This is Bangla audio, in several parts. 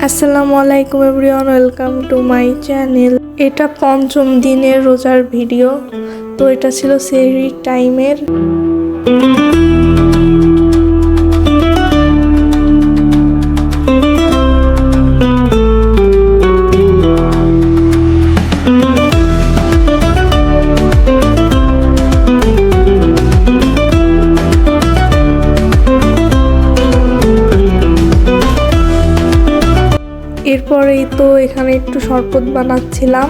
আসসালামু আলাইকুম everyone, welcome to my channel. এটা পঞ্চম দিনের রোজার ভিডিও। তো এটা ছিল সেহরি টাইমের। এরপরেই তো এখানে একটু শরবত বানাচ্ছিলাম।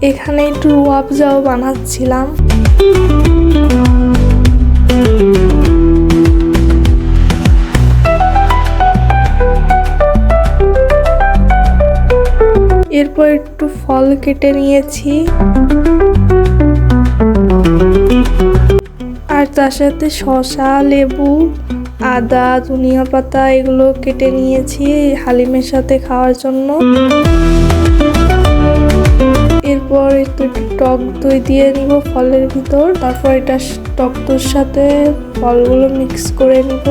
এখানে একটু রুয়াবজাও বানাচ্ছিলাম। এরপর একটু ফল কেটে নিয়েছি, আর তার সাথে শসা, লেবু, আদা, ধনিয়া পাতা এগুলো কেটে নিয়েছি হালিমের সাথে খাওয়ার জন্য। এরপর একটু টক দই দিয়ে নিব ফলের ভিতর। তারপর এটা টক দইয়ের সাথে ফলগুলো মিক্স করে নিব।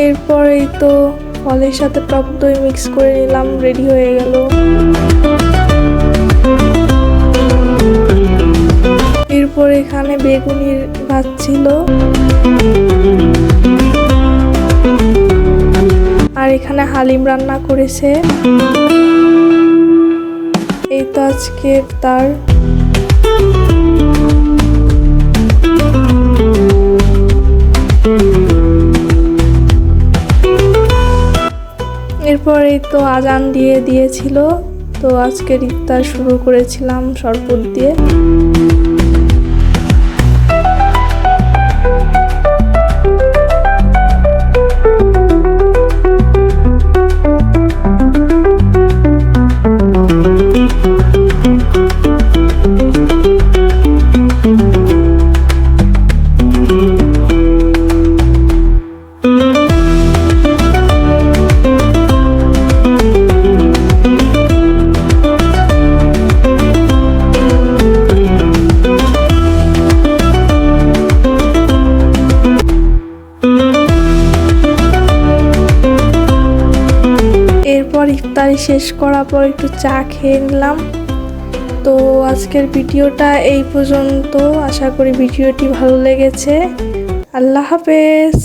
এরপরেই তো ফলের সাথে টক দই মিক্স করে নিলাম, রেডি হয়ে গেল। এরপর এখানে বেগুনির ভাত ছিল, আর এখানে হালিম রান্না করেছে। এই তো আজকে তার এরপরেই তো আজান দিয়েছিল। তো আজকের ইফতার শুরু করেছিলাম শরবত দিয়ে। এরপর ইফতারি শেষ করার পর একটু চা খেয়ে নিলাম। তো আজকের ভিডিওটা এই পর্যন্ত। আশা করি ভিডিওটি ভালো লেগেছে। আল্লাহ হাফেজ।